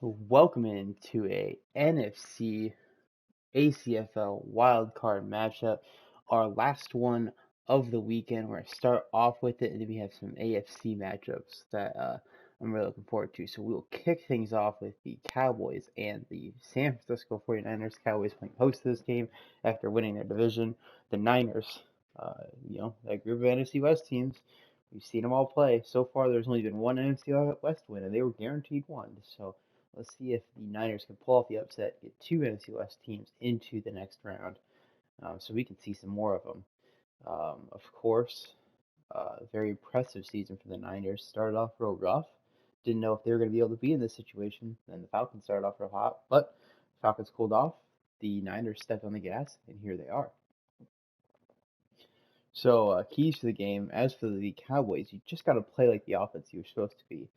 Welcome into a NFC ACFL wildcard matchup, our last one of the weekend. We're going to start off with it, and then we have some AFC matchups that I'm really looking forward to. So we'll kick things off with the Cowboys and the San Francisco 49ers. Cowboys playing host to this game after winning their division. The Niners, that group of NFC West teams, we've seen them all play. So far, there's only been one NFC West win, and they were guaranteed one. So let's see if the Niners can pull off the upset, get two NFC West teams into the next round, so we can see some more of them. Of course, very impressive season for the Niners. Started off real rough. Didn't know if they were going to be able to be in this situation. Then the Falcons started off real hot, but Falcons cooled off. The Niners stepped on the gas, and here they are. So, keys to the game. As for the Cowboys, you just got to play like the offense you're supposed to be.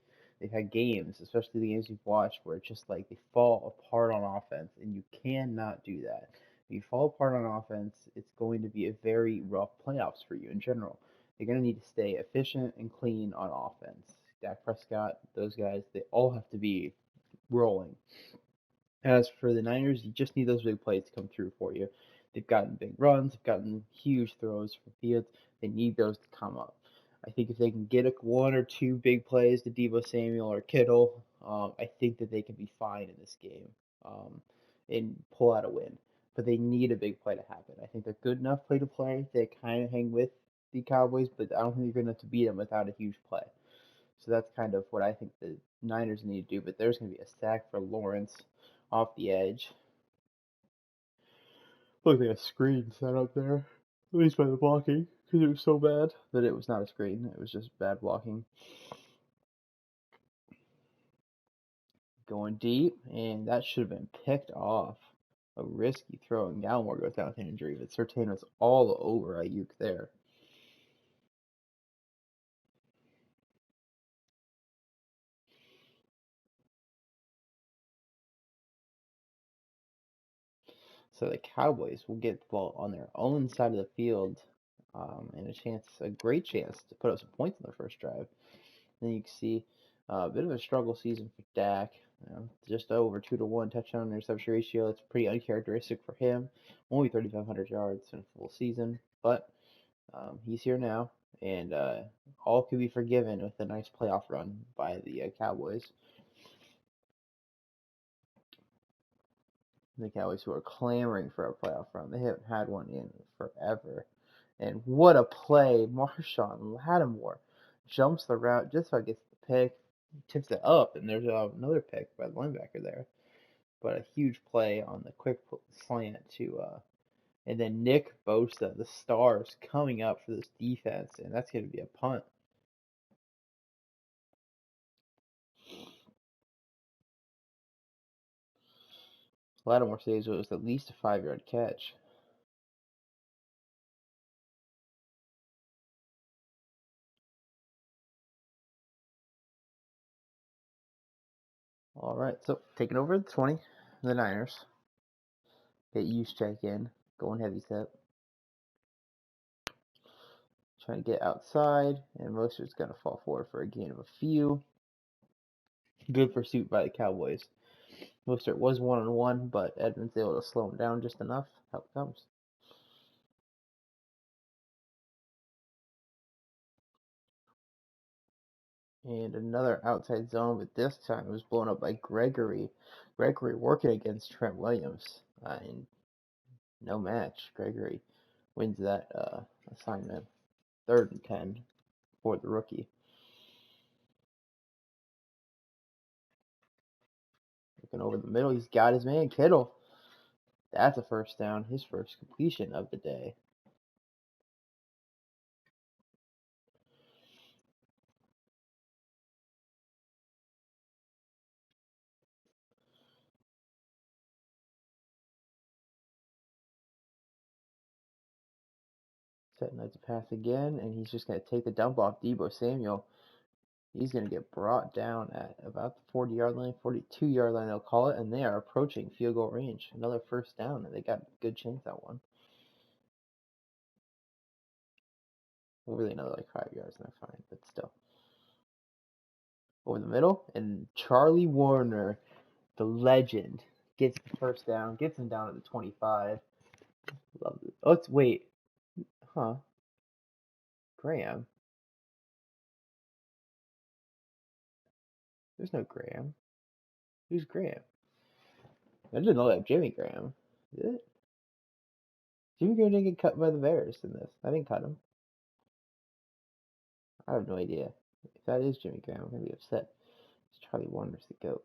They've had games, especially the games you've watched, where it's just like they fall apart on offense, and you cannot do that. If you fall apart on offense, it's going to be a very rough playoffs for you in general. You're going to need to stay efficient and clean on offense. Dak Prescott, those guys, they all have to be rolling. As for the Niners, you just need those big plays to come through for you. They've gotten big runs, they've gotten huge throws from Fields. They need those to come up. I think if they can get one or two big plays to Deebo Samuel or Kittle, I think that they can be fine in this game and pull out a win. But they need a big play to happen. I think they're good enough play to play. They kind of hang with the Cowboys, but I don't think they're good enough to beat them without a huge play. So that's kind of what I think the Niners need to do. But there's going to be a sack for Lawrence off the edge. Looked like a screen set up there, at least by the blocking, because it was so bad that it was not a screen. It was just bad blocking. Going deep, and that should have been picked off. A risky throw, and Gallimore goes down with an injury, but Surtain was all over Ayuk there. So the Cowboys will get the ball on their own side of the field, and a great chance to put up some points on their first drive. Then you can see a bit of a struggle season for Dak. Just over 2-to-1 touchdown interception ratio. It's pretty uncharacteristic for him. Only 3,500 yards in a full season, but he's here now, and all can be forgiven with a nice playoff run by the Cowboys. The Cowboys who are clamoring for a playoff run. They haven't had one in forever. And what a play. Marshawn Lattimore jumps the route just about gets the pick, tips it up, and there's another pick by the linebacker there. But a huge play on the quick slant and then Nick Bosa, the stars coming up for this defense, and that's going to be a punt. Lattimore says it was at least a 5-yard catch. All right, so taking over the 20, the Niners. Get Juszczyk in, going heavy set. Trying to get outside, and Mostert's going to fall forward for a gain of a few. Good pursuit by the Cowboys. Mostert was 1-on-1, but Edmonds able to slow him down just enough. Help comes. And another outside zone, but this time it was blown up by Gregory. Gregory working against Trent Williams. And no match. Gregory wins that assignment. 3rd and 10 for the rookie. Looking over the middle, he's got his man, Kittle. That's a first down, his first completion of the day. Setting up to pass again, and he's just going to take the dump off Deebo Samuel. He's going to get brought down at about the 40-yard line, 42-yard line, they'll call it, and they are approaching field goal range. Another first down, and they got a good chance at one. Well, really another like 5 yards, and they're fine, but still. Over the middle, and Charlie Warner The legend gets the first down, gets him down to the 25. Love it. Oh, let's wait. Huh? Graham? There's no Graham. Who's Graham? I didn't know that Jimmy Graham. Did it? Jimmy Graham didn't get cut by the Bears in this. I didn't cut him. I have no idea. If that is Jimmy Graham, I'm gonna be upset. It's Charlie Wonders the GOAT.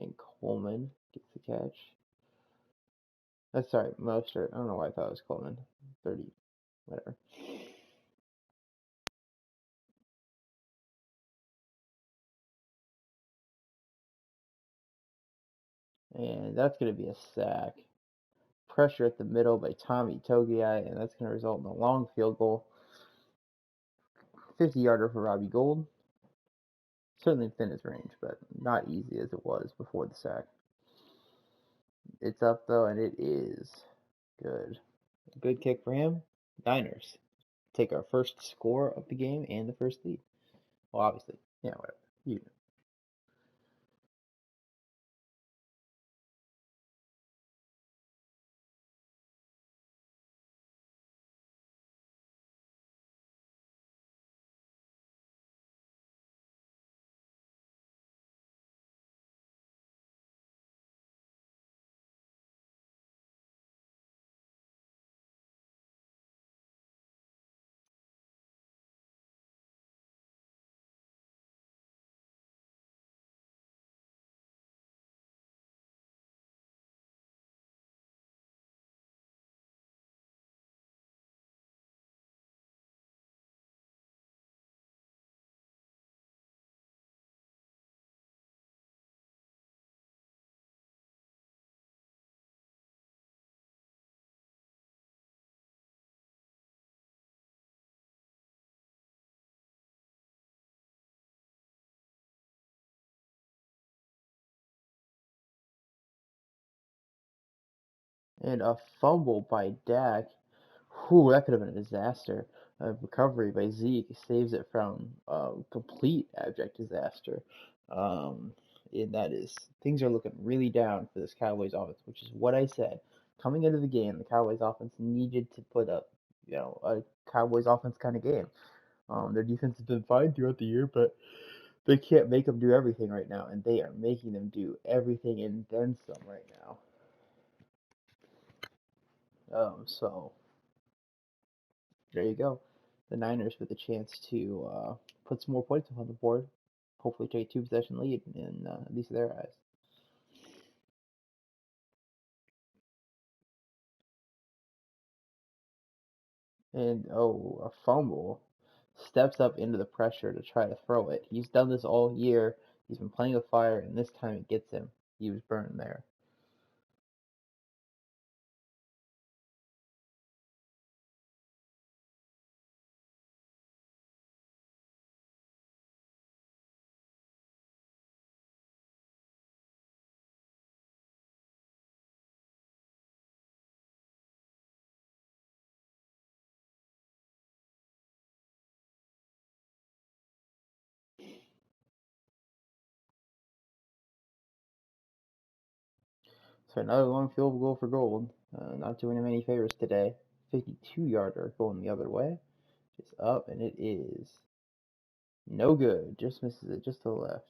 And Coleman gets the catch. That's sorry, Mostert. I don't know why I thought it was Coleman. 30, whatever. And that's going to be a sack. Pressure at the middle by Tommy Togiai, and that's going to result in a long field goal. 50-yarder for Robbie Gould. Certainly within his range, but not easy as it was before the sack. It's up, though, and it is good. Good kick for him. Niners take our first score of the game and the first lead. Well, obviously. Yeah, whatever. You know. And a fumble by Dak. Whew, that could have been a disaster. A recovery by Zeke saves it from complete abject disaster. Um, and that is, things are looking really down for this Cowboys offense, which is what I said. Coming into the game, the Cowboys offense needed to put up, a Cowboys offense kind of game. Their defense has been fine throughout the year, but they can't make them do everything right now, and they are making them do everything and then some right now. So there you go. The Niners with a chance to put some more points up on the board. Hopefully take a two-possession lead in at least their eyes. And a fumble. Steps up into the pressure to try to throw it. He's done this all year. He's been playing with fire, and this time it gets him. He was burned there. So another long field goal for Gold. Not doing him any favors today. 52-yarder going the other way. Just up, and it is no good. Just misses it just to the left.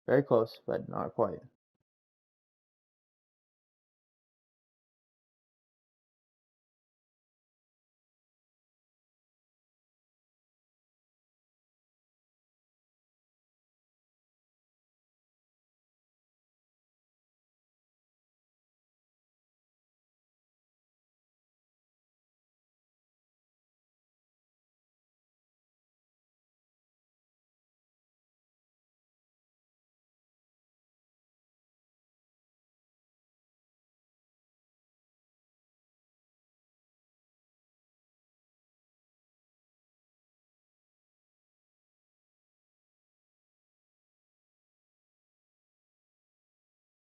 Very close, but not quite.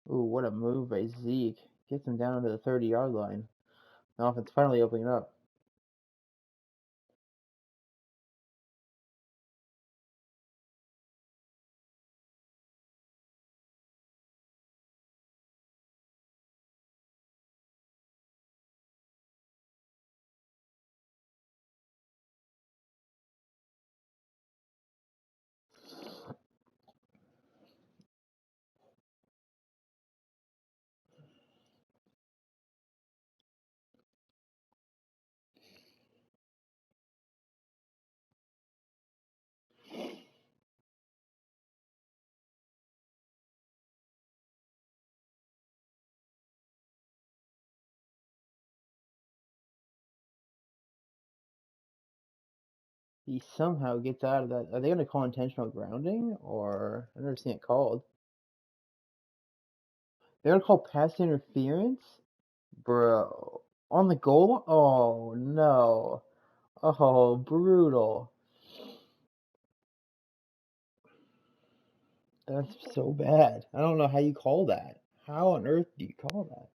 Ooh, what a move by Zeke. Gets them down to the 30-yard line. The offense finally opening up. He somehow gets out of that. Are they going to call intentional grounding, or I've never seen it called? They're going to call pass interference, bro. On the goal? Oh no! Oh, brutal. That's so bad. I don't know how you call that. How on earth do you call that?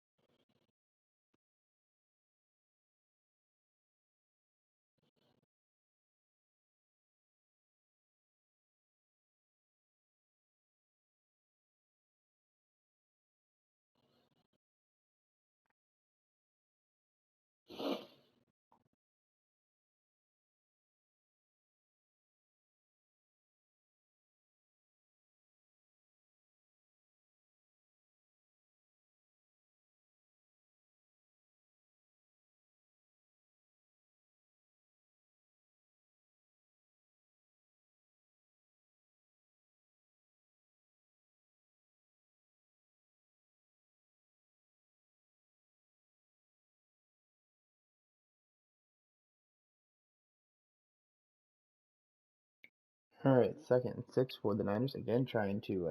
All right, 2nd and 6 for the Niners again, trying to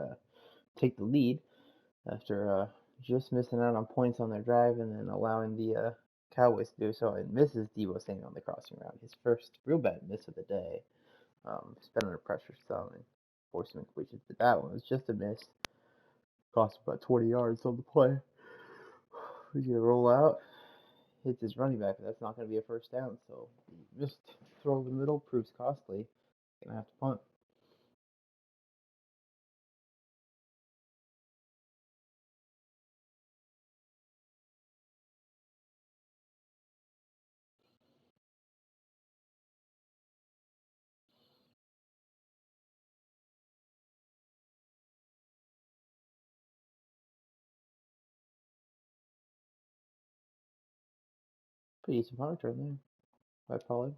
take the lead after just missing out on points on their drive and then allowing the Cowboys to do so. It misses Debo staying on the crossing route. His first real bad miss of the day. He's been under pressure some and forced some incompletions, but that one was just a miss. Cost about 20 yards on the play. He's gonna roll out, hits his running back, but that's not gonna be a first down. So he missed throw over the middle, proves costly. Gonna have to punt. Pretty decent punt return there by Pollard.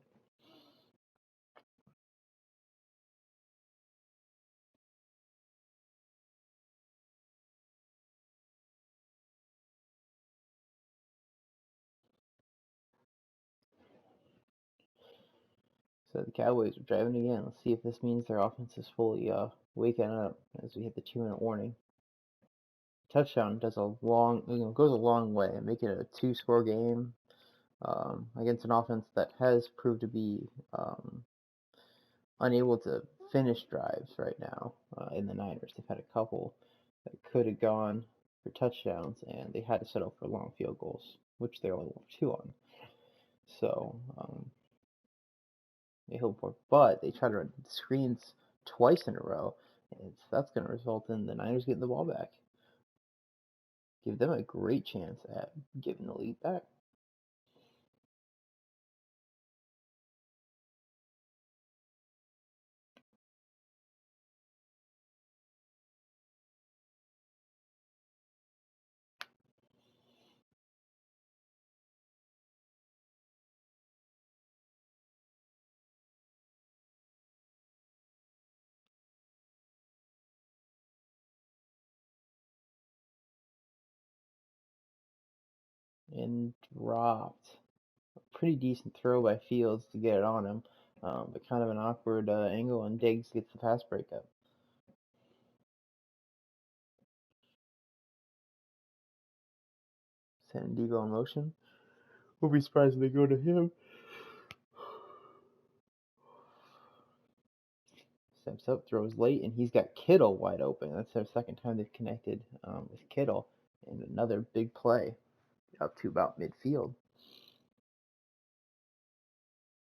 So the Cowboys are driving again. Let's see if this means their offense is fully waking up as we hit the 2-minute warning. Touchdown does a long, goes a long way, making it a 2-score game against an offense that has proved to be unable to finish drives right now in the Niners. They've had a couple that could have gone for touchdowns, and they had to settle for long field goals, which they only won 2 on. So they hope for, but they try to run screens twice in a row, and that's going to result in the Niners getting the ball back. Give them a great chance at giving the lead back. And dropped. A pretty decent throw by Fields to get it on him, but kind of an awkward angle, and Diggs gets the pass breakup. Sending Debo in motion. We'll be surprised if they go to him. Steps up, throws late, and he's got Kittle wide open. That's their second time they've connected with Kittle. And another big play up to about midfield.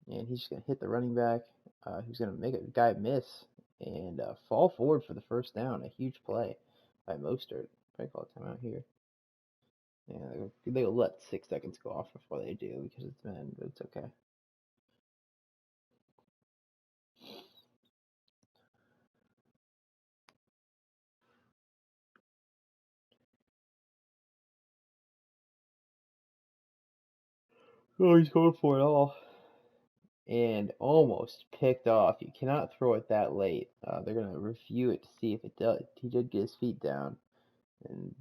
And he's just going to hit the running back, who's going to make a guy miss and fall forward for the first down. A huge play by Mostert. Probably call a timeout here. Yeah, they'll let 6 seconds go off before they do because it's men, but it's okay. Oh, he's going for it all. And almost picked off. You cannot throw it that late. They're going to review it to see if it does. He did get his feet down, and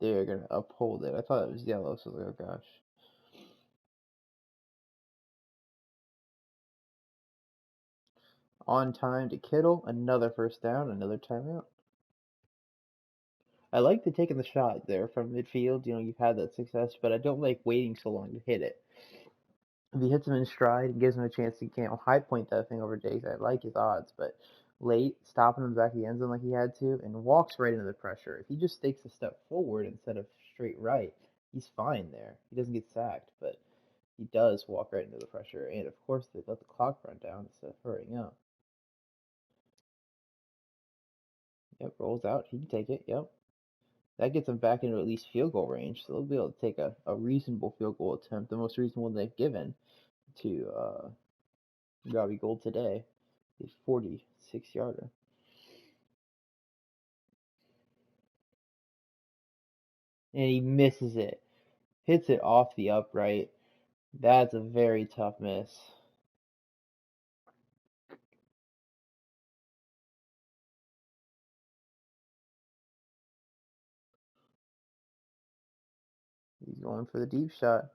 they're going to uphold it. I thought it was yellow, so I was like, oh gosh. On time to Kittle, another first down, another timeout. I like the taking the shot there from midfield. You've had that success, but I don't like waiting so long to hit it. If he hits him in stride and gives him a chance to high point that thing over Diggs, I like his odds. But late, stopping him back of the end zone like he had to, and walks right into the pressure. If he just takes a step forward instead of straight right, he's fine there. He doesn't get sacked, but he does walk right into the pressure. And of course, they let the clock run down instead of hurrying up. Yep, rolls out. He can take it. Yep. That gets them back into at least field goal range, so they'll be able to take a reasonable field goal attempt, the most reasonable they've given to Robbie Gould today, a 46-yarder. And he misses it. Hits it off the upright. That's a very tough miss. He's going for the deep shot.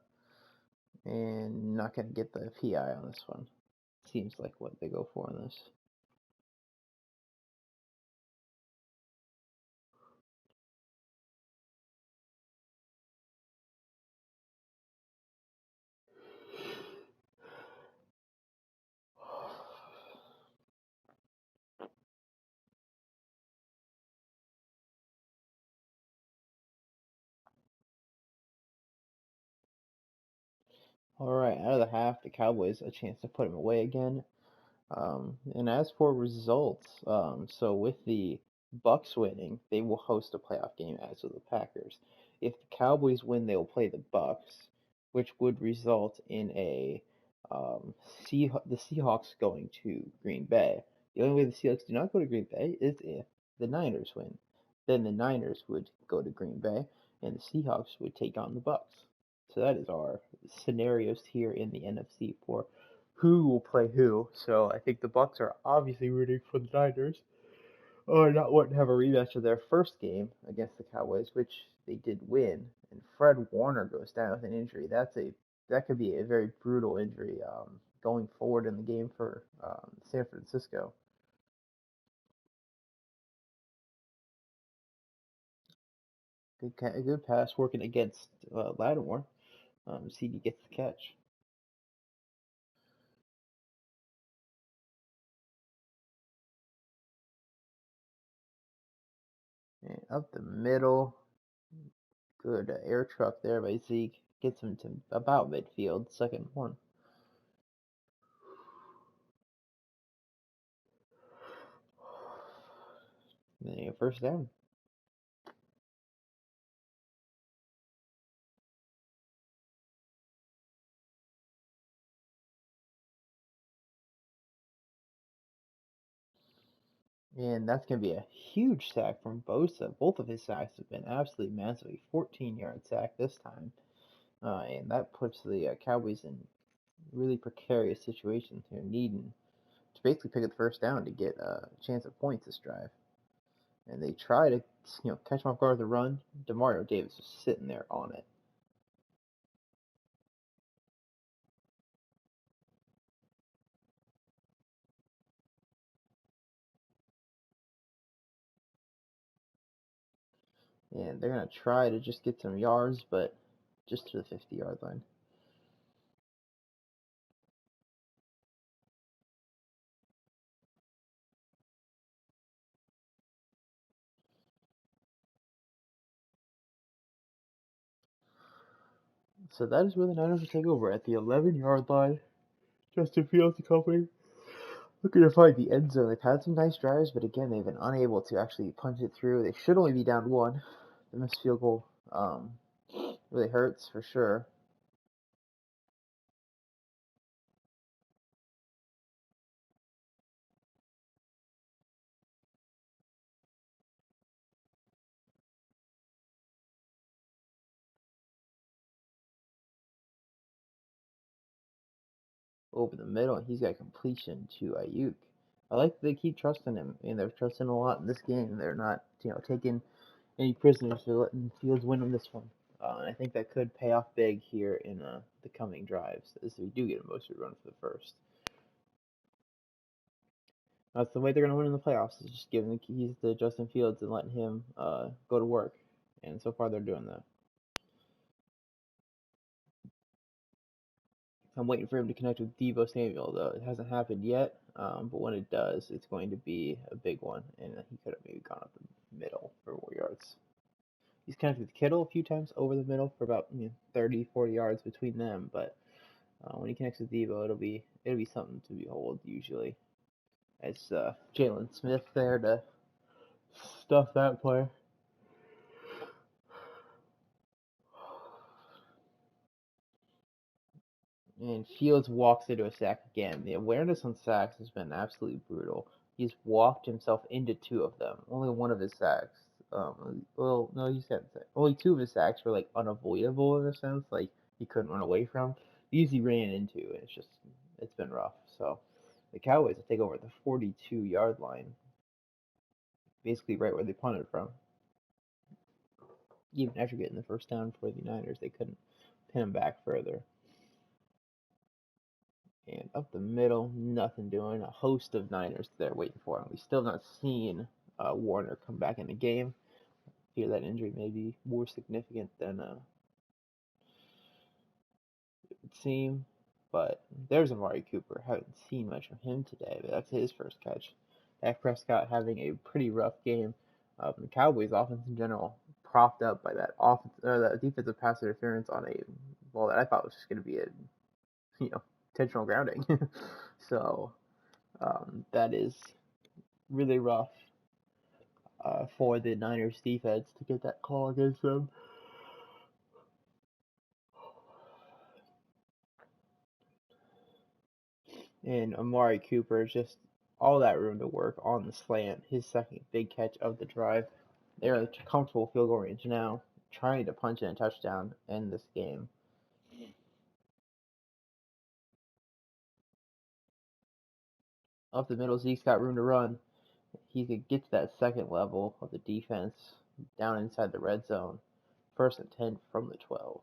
And not going to get the PI on this one. Seems like what they go for on this. Alright, out of the half, the Cowboys a chance to put him away again. And as for results, so with the Bucks winning, they will host a playoff game, as will the Packers. If the Cowboys win, they will play the Bucks, which would result in um, the Seahawks going to Green Bay. The only way the Seahawks do not go to Green Bay is if the Niners win. Then the Niners would go to Green Bay, and the Seahawks would take on the Bucks. So that is our scenarios here in the NFC for who will play who. So I think the Bucks are obviously rooting for the Niners, or not wanting to have a rematch of their first game against the Cowboys, which they did win. And Fred Warner goes down with an injury. That could be a very brutal injury going forward in the game for San Francisco. Good pass working against Lattimore. CD gets the catch. And up the middle, good air truck there by Zeke. Gets him to about midfield, second one. And then first down. And that's going to be a huge sack from Bosa. Both of his sacks have been absolutely massive. A 14-yard sack this time. And that puts the Cowboys in really precarious situations here, needing to basically pick up the first down to get a chance at points this drive. And they try to catch him off guard with a run. Demario Davis was sitting there on it. And they're going to try to just get some yards, but just to the 50-yard line. So that is where the Niners will take over at the 11-yard line. Justin Fields and company looking to find the end zone. They've had some nice drives, but again, they've been unable to actually punch it through. They should only be down one. The missed field goal really hurts for sure. Over the middle, and he's got completion to Ayuk. I like that they keep trusting him, and they're trusting a lot in this game. They're not, taking any prisoners. They're letting Fields win on this one. And I think that could pay off big here in the coming drives, as we do get a motion run for the first. That's the way they're going to win in the playoffs, is just giving the keys to Justin Fields and letting him go to work. And so far, they're doing that. I'm waiting for him to connect with Deebo Samuel, though. It hasn't happened yet, but when it does, it's going to be a big one, and he could have maybe gone up the middle for more yards. He's connected with Kittle a few times over the middle for about 30, 40 yards between them, but when he connects with Deebo, it'll be something to behold usually. It's Jalen Smith there to stuff that play. And Fields walks into a sack again. The awareness on sacks has been absolutely brutal. He's walked himself into two of them. Only one of his sacks. Only two of his sacks were like unavoidable in a sense. Like he couldn't run away from. These he ran into, and it's been rough. So the Cowboys will take over at the 42-yard line, basically right where they punted from. Even after getting the first down for the Niners, they couldn't pin him back further. And up the middle, nothing doing. A host of Niners there waiting for him. We still not seen Warner come back in the game. I fear that injury may be more significant than it would seem. But there's Amari Cooper. Haven't seen much from him today, but that's his first catch. Dak Prescott having a pretty rough game. The Cowboys' offense in general, propped up by that defensive pass interference on a ball that I thought was just going to be a intentional grounding. So that is really rough for the Niners defense to get that call against them. And Amari Cooper, just all that room to work on the slant. His second big catch of the drive. They're in a comfortable field goal range now, trying to punch in a touchdown in this game. Up the middle, Zeke's got room to run. He could get to that second level of the defense down inside the red zone. 1st and 10 from the 12.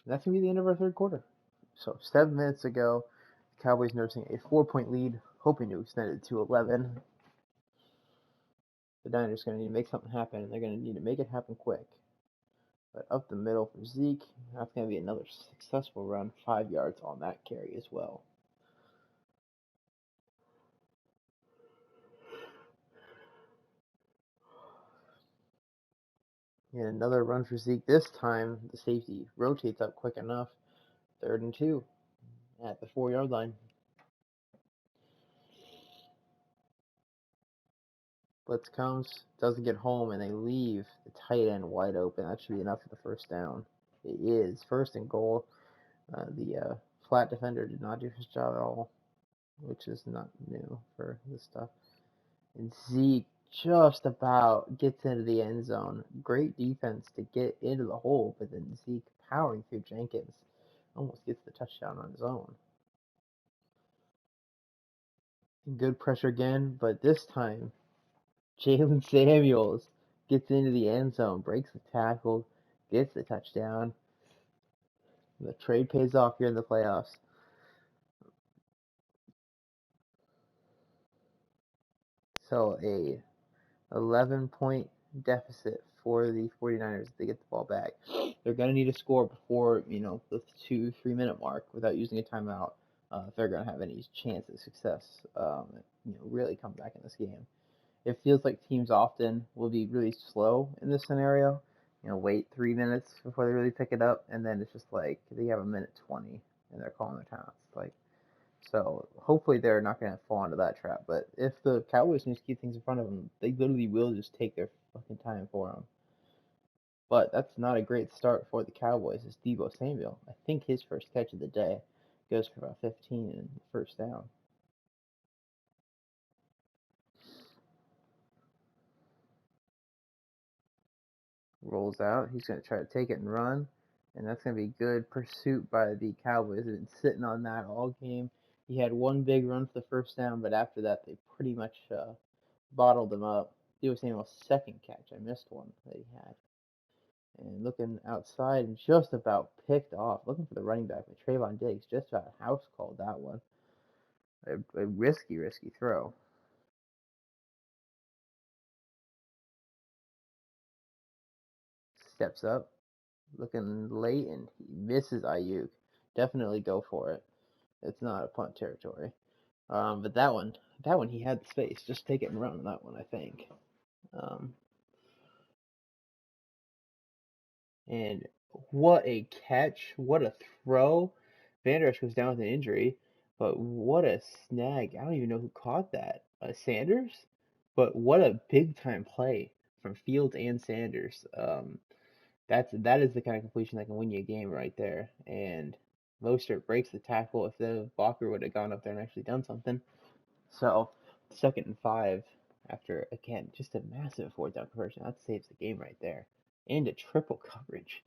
That's going to be the end of our third quarter. So 7 minutes ago, the Cowboys nursing a 4-point lead, hoping to extend it to 11. The Niners are going to need to make something happen, and they're going to need to make it happen quick. But up the middle for Zeke, that's going to be another successful run, 5 yards on that carry as well. And another run for Zeke. This time, the safety rotates up quick enough. 3rd and 2 at the 4-yard line. Blitz comes, doesn't get home, and they leave the tight end wide open. That should be enough for the first down. It is 1st and goal. The flat defender did not do his job at all, which is not new for this stuff. And Zeke just about gets into the end zone. Great defense to get into the hole, but then Zeke powering through Jenkins almost gets the touchdown on his own. Good pressure again, but this time Jalen Samuels gets into the end zone, breaks the tackle, gets the touchdown. The trade pays off here in the playoffs. So a 11-point deficit for the 49ers if they get the ball back. They're going to need to score before, the 2-3 minute mark without using a timeout if they're going to have any chance of success, really come back in this game. It feels like teams often will be really slow in this scenario. Wait 3 minutes before they really pick it up, and then it's just like they have a minute 20 and they're calling their timeouts. Like, so hopefully they're not going to fall into that trap. But if the Cowboys can just keep things in front of them, they literally will just take their fucking time for them. But that's not a great start for the Cowboys. It's Deebo Samuel. I think his first catch of the day goes for about 15 and first down. Rolls out. He's going to try to take it and run. And that's going to be good pursuit by the Cowboys. They've been sitting on that all game. He had one big run for the first down, but after that, they pretty much bottled him up. Deebo Samuel's second catch. I missed one that he had. And looking outside and just about picked off. Looking for the running back with Trayvon Diggs. Just about house called that one. A risky throw. Steps up. Looking late, and he misses Ayuk. Definitely go for it. It's not a punt territory. But that one, he had the space. Just take it and run on that one, I think. And what a catch! What a throw! Van Der Esch goes down with an injury, but what a snag! I don't even know who caught that. Sanders, but what a big time play from Fields and Sanders. That is the kind of completion that can win you a game right there. And Mostert breaks the tackle. If the blocker would have gone up there and actually done something. So 2nd and 5 after, again, just a massive fourth down conversion. That saves the game right there. And a triple coverage.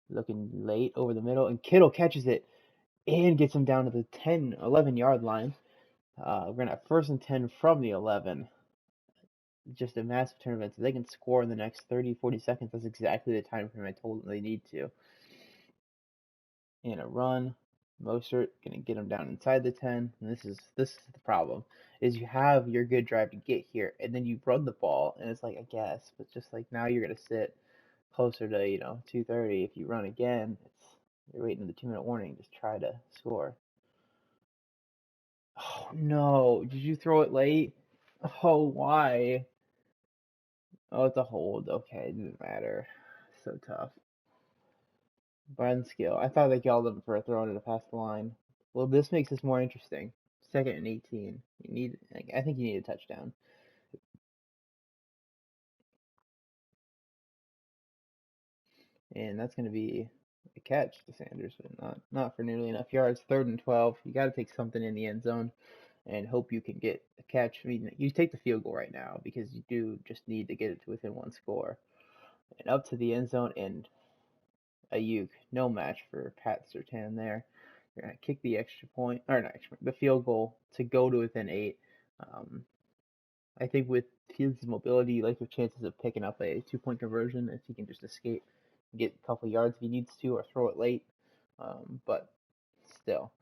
Looking late over the middle, and Kittle catches it and gets him down to the 10, 11-yard line. We're going to have 1st and 10 from the 11. Just a massive turn of events. If they can score in the next 30, 40 seconds, that's exactly the time frame I told them they need to. And a run. Mostert gonna get them down inside the 10. And this is the problem. Is you have your good drive to get here, and then you run the ball, and it's like, I guess, but just like now you're gonna sit closer to 2:30. If you run again, you're waiting the 2-minute warning. Just try to score. Oh no! Did you throw it late? Oh, why? Oh, it's a hold. Okay, it didn't matter. So tough. Run skill. I thought they called him for throwing it past the line. Well, this makes this more interesting. 2nd and 18. I think you need a touchdown. And that's going to be a catch to Sanders, but not for nearly enough yards. 3rd and 12. You got to take something in the end zone and hope you can get a catch. I mean, you take the field goal right now because you do just need to get it to within one score. And up to the end zone, and Ayuk, no match for Pat Surtain there. You're gonna kick the extra point, or not extra point, the field goal to go to within 8. I think with his mobility, you like your chances of picking up a 2-point conversion if he can just escape, get a couple yards if he needs to, or throw it late. But still,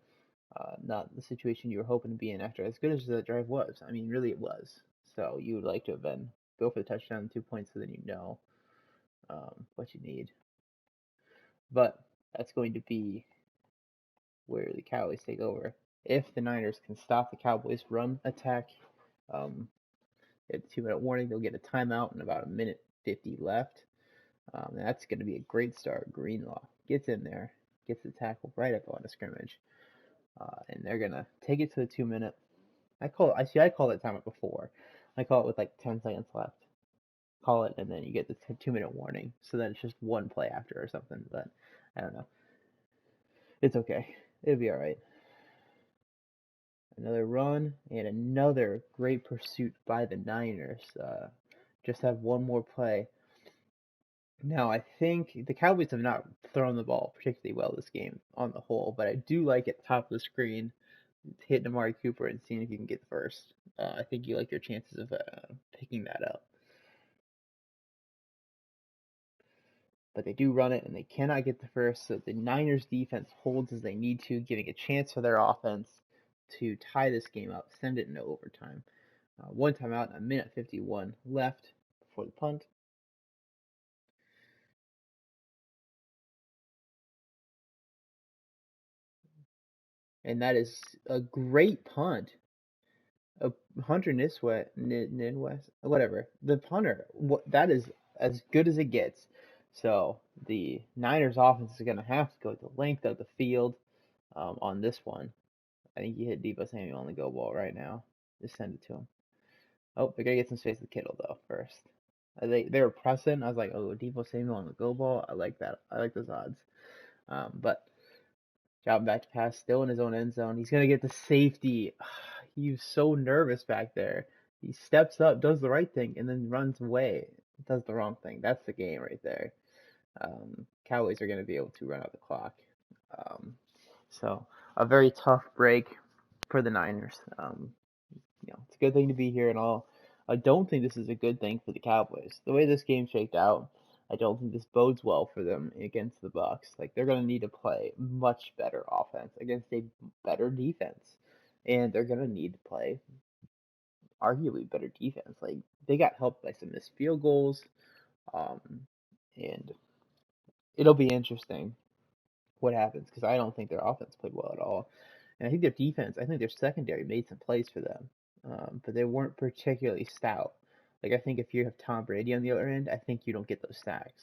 not the situation you were hoping to be in after as good as the drive was. I mean, really it was. So you would like to have been go for the touchdown, 2 points, so then you know what you need. But that's going to be where the Cowboys take over. If the Niners can stop the Cowboys' run attack, at the 2-minute warning, they'll get a timeout and about a minute 50 left. And that's going to be a great start. Greenlaw gets in there, gets the tackle right at the line of scrimmage, and they're gonna take it to the 2-minute. I call that timeout before. I call it with like 10 seconds left. Call it, and then you get the 2-minute warning. So then it's just one play after or something. But I don't know. It's okay. It'll be all right. Another run and another great pursuit by the Niners. Just have one more play. Now, I think the Cowboys have not thrown the ball particularly well this game on the whole, but I do like at the top of the screen hitting Amari Cooper and seeing if you can get the first. I think you like your chances of picking that up. But they do run it, and they cannot get the first, so the Niners defense holds as they need to, giving a chance for their offense to tie this game up, send it into overtime. One timeout and a minute 51 left before the punt. And that is a great punt. Hunter Nidwest, whatever. The punter, that is as good as it gets. So the Niners offense is going to have to go the length of the field on this one. I think you hit Debo Samuel on the go ball right now. Just send it to him. Oh, they're going to get some space with Kittle, though, first. They were pressing. I was like, oh, Debo Samuel on the go ball. I like that. I like those odds. But drop back to pass, still in his own end zone. He's going to get the safety. He was so nervous back there. He steps up, does the right thing, and then runs away. Does the wrong thing. That's the game right there. Cowboys are going to be able to run out the clock. So a very tough break for the Niners. It's a good thing to be here and all. I don't think this is a good thing for the Cowboys. The way this game shaked out, I don't think this bodes well for them against the Bucks. Like, they're going to need to play much better offense against a better defense, and they're going to need to play arguably better defense. Like, they got helped by some missed field goals, and it'll be interesting what happens because I don't think their offense played well at all, and I think their defense, I think their secondary made some plays for them, but they weren't particularly stout. Like, I think if you have Tom Brady on the other end, I think you don't get those sacks,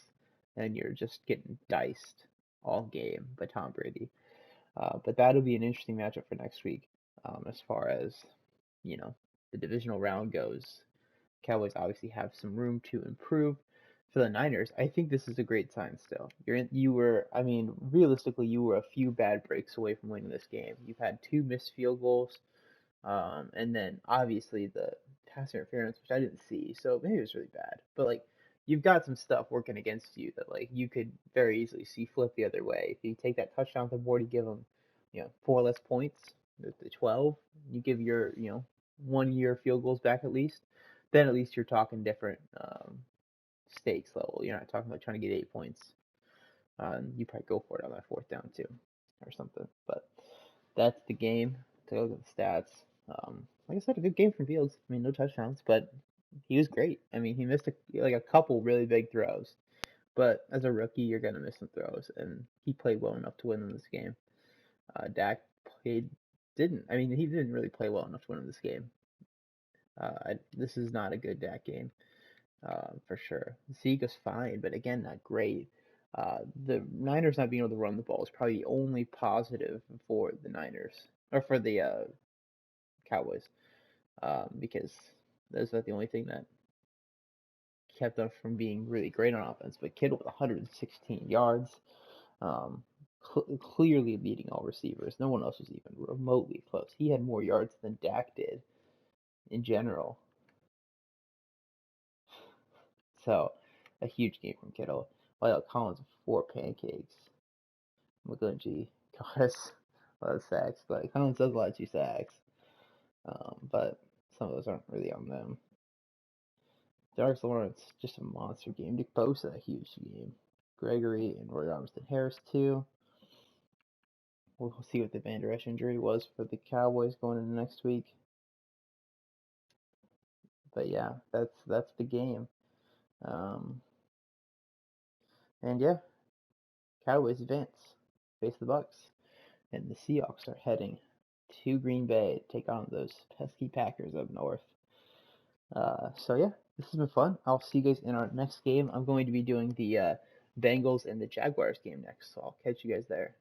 and you're just getting diced all game by Tom Brady. But that'll be an interesting matchup for next week, as far as the divisional round goes. Cowboys obviously have some room to improve. For the Niners, I think this is a great sign still. Realistically, you were a few bad breaks away from winning this game. You've had 2 missed field goals, and then obviously the pass interference, which I didn't see, so maybe it was really bad. But like, you've got some stuff working against you that like you could very easily see flip the other way. If you take that touchdown off the board, you give them, 4 less points, the 12. You give your 1-year field goals back at least. Then at least you're talking different stakes level. You're not talking about trying to get 8 points. You probably go for it on that 4th down too, or something. But that's the game. To look at the stats. Like I said, a good game from Fields. I mean, no touchdowns, but he was great. I mean, he missed a couple really big throws, but as a rookie, you're gonna miss some throws, and he played well enough to win in this game. Dak didn't. I mean, he didn't really play well enough to win in this game. This is not a good Dak game. For sure. Zeke was fine, but again, not great. The Niners not being able to run the ball is probably the only positive for the Niners, or for the Cowboys, because that's not the only thing that kept them from being really great on offense. But Kittle with 116 yards, clearly leading all receivers. No one else was even remotely close. He had more yards than Dak did in general. So, a huge game from Kittle. Lyle Collins with 4 pancakes. McGlinchey got us a lot of sacks. But Collins does a lot of 2 sacks. But some of those aren't really on them. Darks Lawrence, just a monster game. Nick Bosa, a huge game. Gregory and Roy Armstead Harris, too. We'll see what the Van Der Esch injury was for the Cowboys going into next week. But yeah, that's the game. And yeah, Cowboys advance, face the Bucks, and the Seahawks are heading to Green Bay to take on those pesky Packers up north. So yeah, this has been fun. I'll see you guys in our next game. I'm going to be doing the Bengals and the Jaguars game next, so I'll catch you guys there.